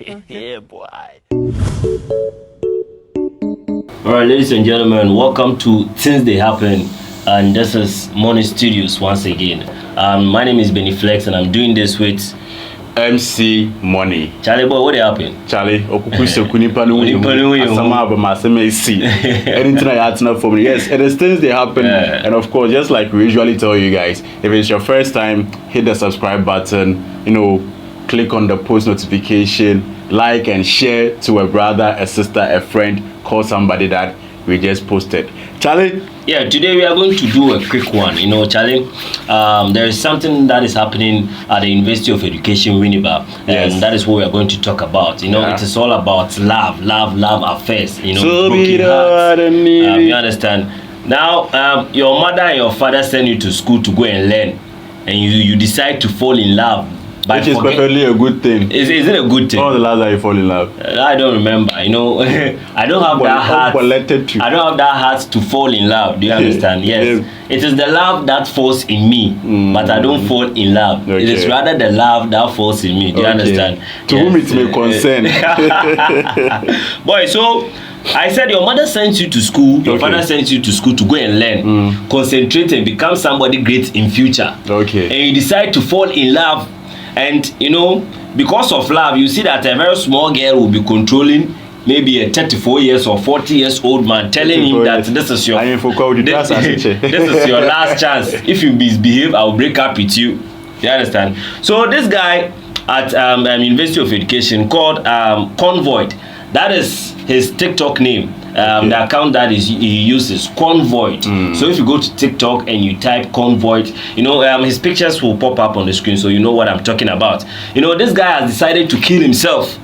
Yeah, boy. Alright, ladies and gentlemen, welcome to Things They Happen, and this is Money Studios once again. My name is Benny Flex, and I'm doing this with MC Money. Charlie boy. What happened? Charlie, okukuso kunipa no asama abamaseme see. Anything I had to for me. Yes, it is Things They Happen, and of course, just like we usually tell you guys, if it's your first time, hit the subscribe button. Click on the post notification, like and share to a brother, a sister, a friend. Call somebody that we just posted. Charlie? Yeah, today we are going to do a quick one. Charlie, there is something that is happening at the University of Education, Winneba, and that is what we are going to talk about. It is all about love affairs, broken hearts. You understand? Now, your mother and your father send you to school to go and learn, and you decide to fall in love. Which is perfectly a good thing. Is it a good thing? When was the last time you fall in love? I don't remember. I don't have that heart. I don't have that heart to fall in love. Do you understand? Yes. It is the love that falls in me, but I don't fall in love. Okay. It is rather the love that falls in me. Do you understand? To whom it may concern. Boy, so I said your mother sent you to school, your father sent you to school to go and learn, concentrate and become somebody great in future. Okay. And you decide to fall in love. And because of love, you see that a very small girl will be controlling maybe a 34 years or 40 years old man, telling him that this is your last chance. If you misbehave, I will break up with you. You understand? So this guy at University of Education called Convoy. That is his TikTok name. The account that he uses, Convoy. So if you go to TikTok and you type Convoy, his pictures will pop up on the screen, so you know what I'm talking about. This guy has decided to kill himself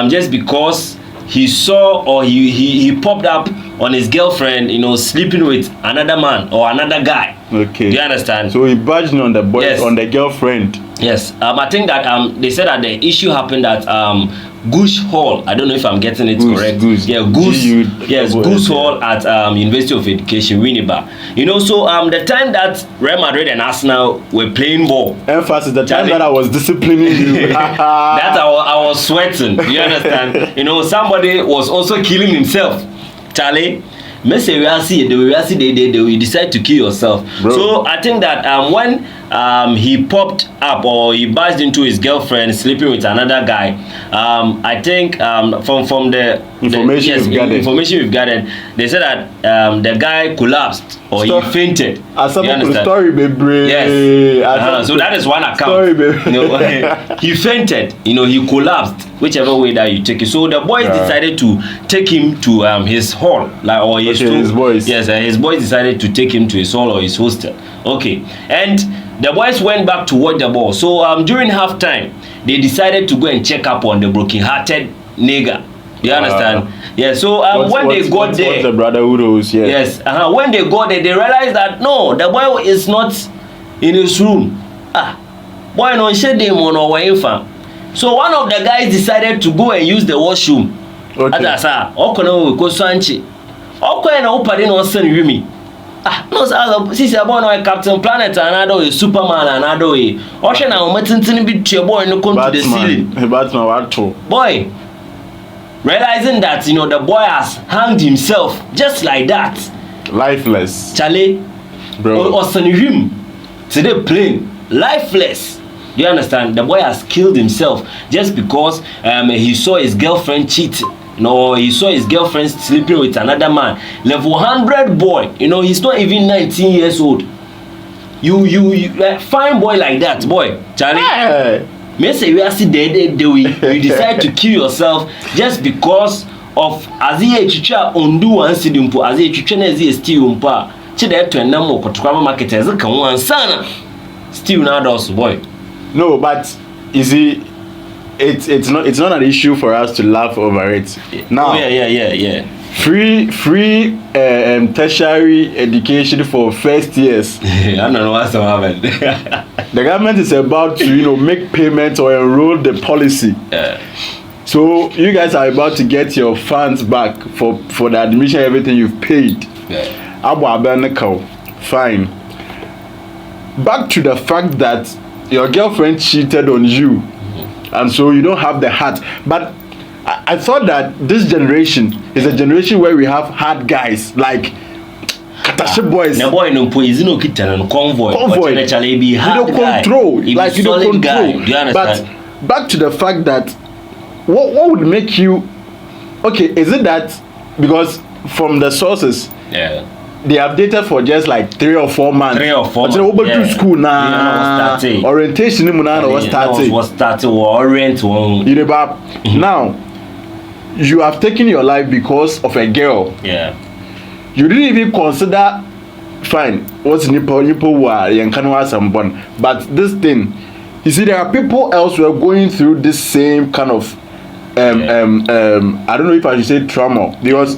just because he saw or he popped up on his girlfriend, sleeping with another man or another guy. Okay. Do you understand? So he badged on the boy, on the girlfriend. Yes. I think that they said that the issue happened at Goose Hall. I don't know if I'm getting it correct. Goose Hall at University of Education, Winneba. So the time that Real Madrid and Arsenal were playing ball. Emphasis the time that I was disciplining you. That I was sweating. You understand? Somebody was also killing himself. Charlie. They decide to kill yourself. Bro. So I think that when he popped up or he barged into his girlfriend sleeping with another guy, I think from the information we've gathered, they said that the guy collapsed or he fainted. You understand? Story, baby. Yes. So that is one account. Story, he fainted. He collapsed. Whichever way that you take it. So the boys decided to take him to his hall, his boys. Yes, his boys decided to take him to his hall or his hostel. Okay, and the boys went back to watch the ball. So during halftime, they decided to go and check up on the broken-hearted nigga. You understand? Yeah. So when they got there, the brotherhood was, yes. When they got there, they realized that no, the boy is not in his room. Boy, no shade him on our infant. So one of the guys decided to go and use the washroom. Okay. No, since you're born a Captain Planet, another is Superman, another way. Ocean, I'm meeting bit to your boy and come to the ceiling. Boy, realizing that the boy has hanged himself just like that. Lifeless. Charlie, bro. Or send him to the plane, lifeless. Do you understand? The boy has killed himself just because he saw his girlfriend cheating. He saw his girlfriend sleeping with another man. Level 100 boy. He's not even 19 years old. You fine boy like that, boy. Charlie. Me say you decide to kill yourself just because of aziye chicha ondu ansidumpo aziye chicha na aziye steal umpa. Chide to enamo kotukwa market ezeka wansana. Steal na dos boy. No, but it's not an issue for us to laugh over it. Now, yeah. Free tertiary education for first years. I don't know what's happening. The government is about to make payments or enroll the policy. So you guys are about to get your funds back for the admission, everything you've paid. Fine. Back to the fact that your girlfriend cheated on you. and so you don't have the heart. But I thought that this generation is a generation where we have hard guys like Katashi boys. The boy no poison no kitten and convoy. You be hard don't control. Like you don't control. Do you understand? But back to the fact that what would make you okay? Is it that because from the sources? Yeah. They have dated for just like 3 or 4 months. 3 or 4 months. But to school now. Orientation was starting. Was starting orient one. You know, now you have taken your life because of a girl. Yeah. You didn't even consider fine. What's nipple were and someone. But this thing, you see, there are people elsewhere going through this same kind of I don't know if I should say trauma because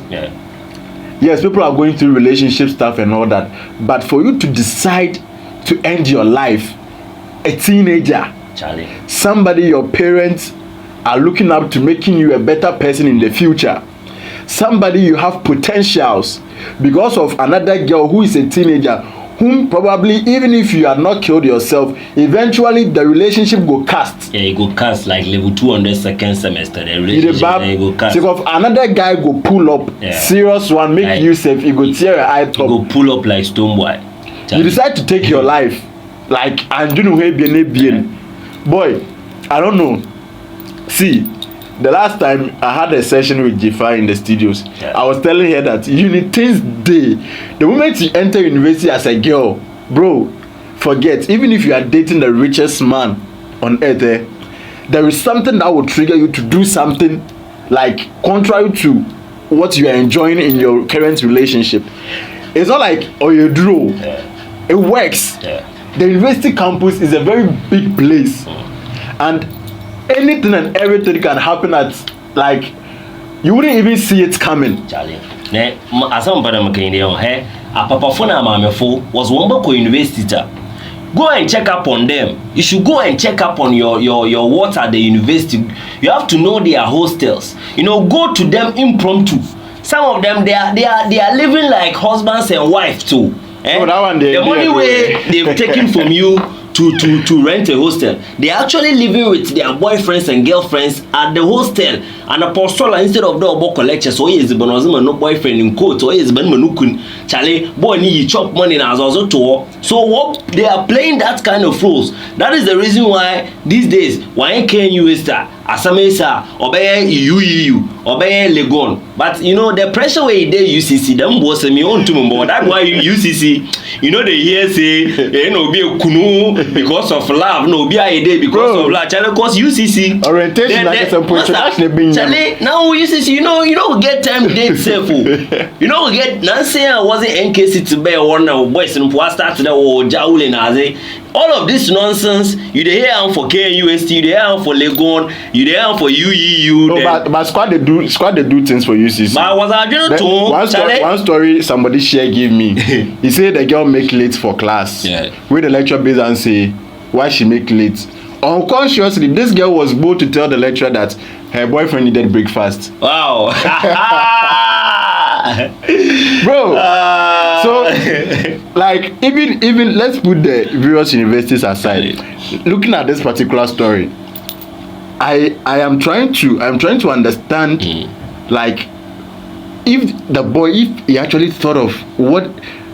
yes, people are going through relationship stuff and all that, but for you to decide to end your life, a teenager, Charlie, somebody your parents are looking up to making you a better person in the future, somebody you have potentials, because of another girl who is a teenager, whom probably even if you had not killed yourself, eventually the relationship go cast. Yeah, it go cast like level 200 second semester. The relationship go cast. So if another guy go pull up, serious one, make like, you safe, he go tear your eye top. Go pull up like stone boy. You decide to take your life, like and you know boy, I don't know. See, the last time I had a session with Jifa in the studios, I was telling her that things day. The moment you enter university as a girl, bro, forget. Even if you are dating the richest man on earth, there is something that will trigger you to do something like contrary to what you are enjoying in your current relationship. It's not like you draw. It works. The university campus is a very big place, and anything and everything can happen at like you wouldn't even see it coming. Charlie, as I'm a papa phone mamefo was one back university. Go and check up on them. You should go and check up on your what at the university. You have to know their hostels. You know, go to them impromptu. Some of them they are living like husbands and wives too. Oh, that one the money way they've taken from you to rent a hostel, they are actually living with their boyfriends and girlfriends at the hostel. And apostle instead of the obo collector, so he is benozima no boyfriend in court, or he is ben manukun Charlie boy ni chop money as also to. So what they are playing that kind of roles. That is the reason why these days why can you star Asamesa obey UEW obey Legon. But you know the pressure way they UCC them was me on to me. That's why UCC, you know they hear say no be a kunu because of love, no be a day because of love. Charlie, because UCC orientation like some Charlie, now UCC, you know get time date self. You know get Nancy I wasn't NKC to bear one of boys and start to the Jaul and all of this nonsense, you hear for KUST, you hear for Legon, you hear for UEW. No, but squad they do things for UCC. But was I doing too? One story somebody share give me. He said the girl make late for class. Yeah. With the lecturer based and say why she make late. Unconsciously, this girl was bold to tell the lecturer that her boyfriend needed breakfast. Wow. Bro, so like even let's put the various universities aside. Looking at this particular story, I am trying to understand like if the boy, if he actually thought of what,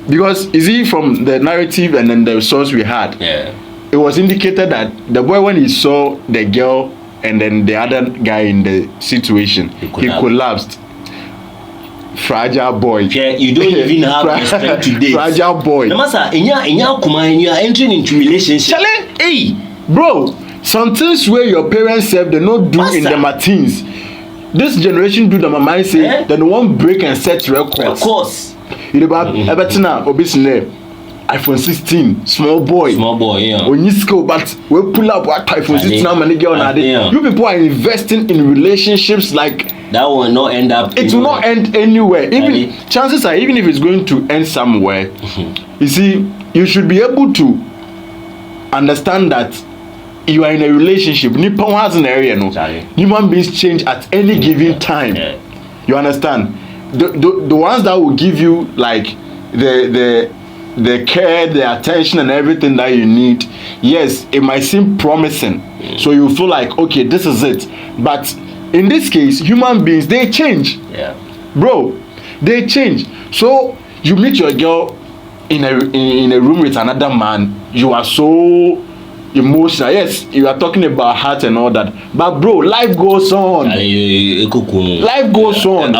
because is he from the narrative and then the source we had, it was indicated that the boy, when he saw the girl and then the other guy in the situation, he collapsed. Fragile boy. Yeah, you don't even have respect today. Fragile boy. No matter, you are entering into relationship. Hey, bro, some things where your parents said they not do in the Martins. This generation do the mind say they won't break and set records. Of course. You know about everything obviously. iPhone 16, small boy, yeah. When you school, but we pull up what iPhone 16 now, many girl now. You people are investing in relationships like that will not end up. It will not end anywhere. Even chances are, even if it's going to end somewhere, you see, you should be able to understand that you are in a relationship. Nippon has an area, no. Human beings change at any given time. You understand? The ones that will give you like the the care, the attention, and everything that you need, yes, it might seem promising. So you feel like, okay, this is it. But in this case, human beings, they change. Yeah. Bro, they change. So you meet your girl in a room with another man. You are so emotional. Yes, you are talking about heart and all that. But bro, life goes on. Life goes on.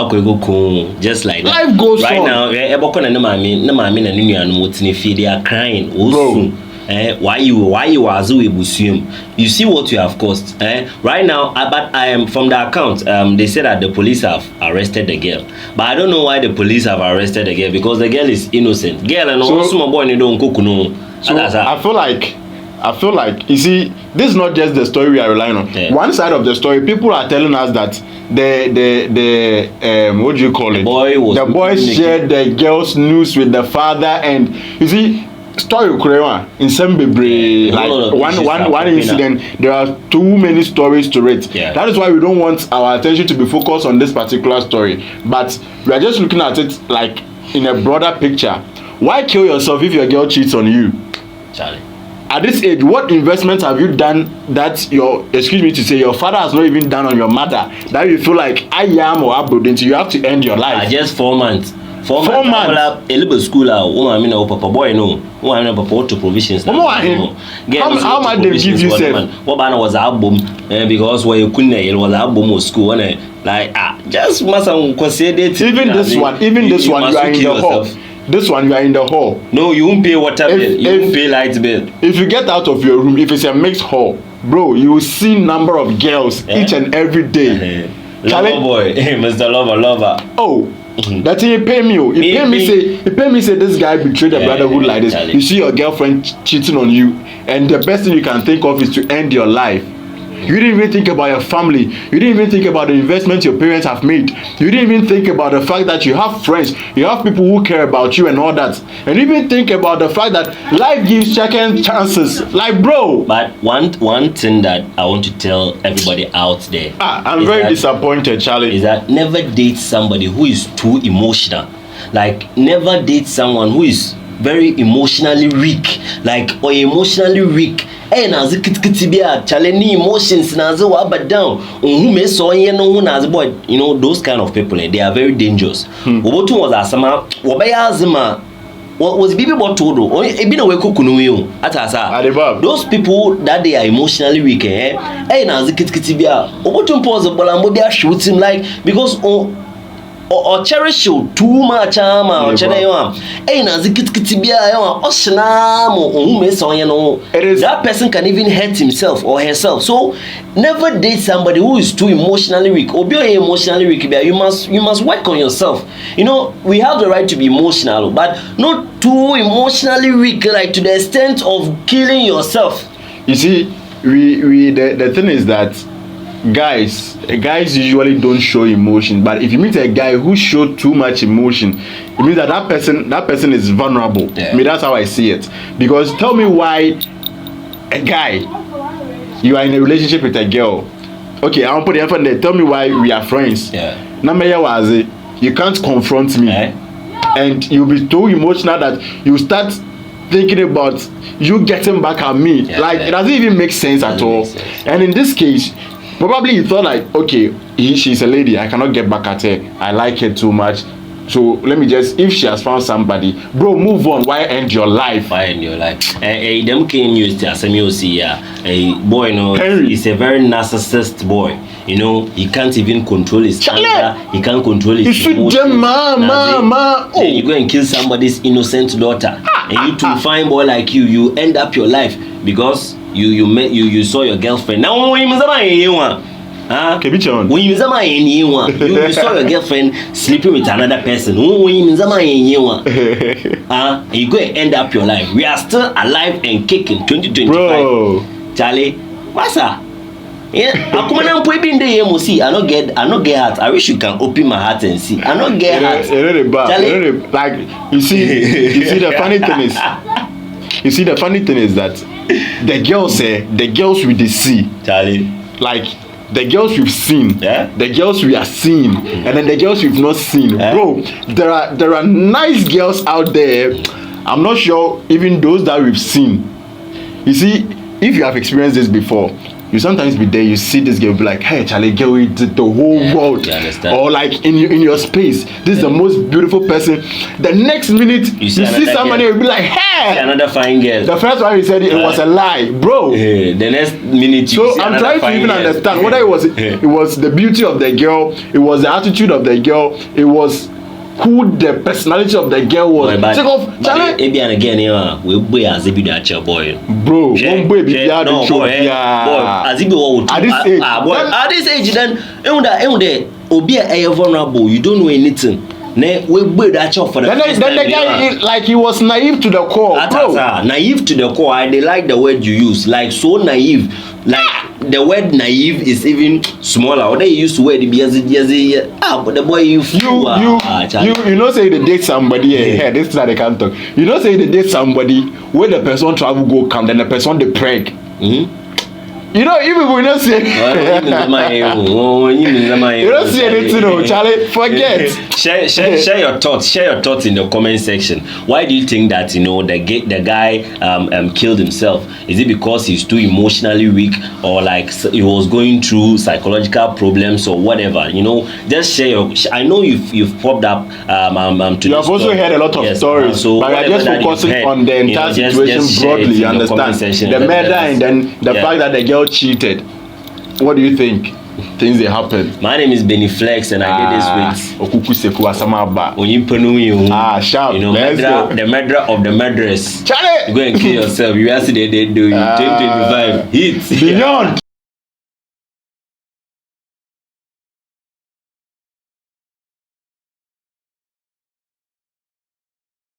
Just like that. Life goes right on. They are crying. Bro. Why you you see what you have caused. Right now, but I am from the account. They said that the police have arrested the girl, but I don't know why the police have arrested the girl, because the girl is innocent. Girl and also small boy don't cook no. So I feel like you see, this is not just the story we are relying on. Yeah. One side of the story, people are telling us that the what do you call it? The boy shared the girl's news with the father, and you see, story in Sembebre, like one incident, there are too many stories to it. Yeah. That is why we don't want our attention to be focused on this particular story, but we are just looking at it like in a broader picture. Why kill yourself if your girl cheats on you? Charlie, at this age, what investment have you done that your father has not even done on your mother, that you feel like I am or abundant, you have to end your life? Just 4 months. 4 months. A little school, papa boy no. Papa to provisions. How much they give you, sir? What banner was album? Because where you couldn't, it was album or school, and like just must consider it. Even this one, you are in the hall. This one, you are in the hall. No, you won't pay water bill. You won't pay light bill. If you get out of your room, if it's a mixed hall, bro, you will see number of girls each and every day. Lover boy, Mr. Lover. Oh, that thing he pay me. He pay me say this guy betrayed a brotherhood like this. Charlie. You see your girlfriend cheating on you, and the best thing you can think of is to end your life. You didn't even think about your family. You didn't even think about the investments your parents have made. You didn't even think about the fact that you have friends, you have people who care about you and all that. And even think about the fact that life gives second chances. Like, bro. But one thing that I want to tell everybody out there. I'm very disappointed, Charlie. Is that never date somebody who is too emotional. Like, never date someone who is very emotionally weak. Like, or emotionally weak. Nazi kitibia challenge emotions nazi waba down who may so no nazi boy, you know, those kind of people, they are very dangerous. Obotu was asama wabaya azima what was bibi botodo o e bi na we kokunu you atasa those people that they are emotionally weak nazi kitibia obotu pause bolambo bia shoot him, like, because or cherish you too much or cherish you nazi kitibia that person can even hurt himself or herself. So never date somebody who is too emotionally weak. Or be emotionally weak, you must work on yourself. You know, we have the right to be emotional, but not too emotionally weak, like to the extent of killing yourself. You see, the thing is that guys usually don't show emotion, but if you meet a guy who shows too much emotion, it means that person is vulnerable. Yeah. I mean, that's how I see it. Because tell me why a guy, you are in a relationship with a girl, okay, I'll put the effort there, tell me why we are friends. Yeah. You can't confront me, and you'll be too emotional that you start thinking about you getting back at me. It doesn't even make sense at all. And in this case, probably you thought like, okay, she's a lady, I cannot get back at her, I like her too much, so let me just, if she has found somebody, bro, move on. Why end your life? Them can use the see a boy, no, he's a very narcissist boy. You know, he can't even control his anger, he can't control his emotions. Then you go and kill somebody's innocent daughter, and you to find boy like you end up your life because you saw your girlfriend. Now when you saw your girlfriend sleeping with another person, you go and end up your life. We are still alive and kicking 2025. Bro. Charlie, massa. Yeah, I not get heart. I wish you can open my heart and see. I not get heart. Charlie, like you see the funny thing is that the girls with the see, Charlie, like the girls we've seen, the girls we are seeing, and then the girls we've not seen. Bro, there are nice girls out there. I'm not sure even those that we've seen. You see, if you have experienced this before, you sometimes be there, you see this girl, be like, hey, Charlie, girl, it's the whole world. Or like in your space, this is the most beautiful person. The next minute, you see somebody, you'll be like, hey! Another fine girl. The first one you said it was a lie, bro. The next minute, you see I'm trying to even understand whether it was the beauty of the girl, it was the attitude of the girl, it was who the personality of the girl was. But again, we boy as if you are boy. Bro, one boy be there no boy. As if you at this age then, obi a vulnerable. You don't know anything. Ne we boy that for the first time. The guy like he was naive to the core, bro. Naive to the core. I like the word you use. Like so naive. Like the word naive is even smaller. Or they use the word but the boy you know say they date somebody here. This is how they can't talk. You know say they date somebody where the person travel go come, then the person they preg. You know, even we don't say you don't see anything, no, Charlie. Forget. Share your thoughts. Share your thoughts in the comment section. Why do you think that the guy killed himself? Is it because he's too emotionally weak, or like he was going through psychological problems or whatever? You know, just share your. I know you've popped up to. You have also heard a lot of stories, so but we are just focusing on the entire situation broadly. You understand the murder and then the fact that the girl cheated. What do you think? Things that happen. My name is Benny Flex and I did this with Okuku Seku Asamaba. Sharp. You know, the murderer of the murderers. Charlie! Go and kill yourself. You ask they do 2025 hits. Beyond.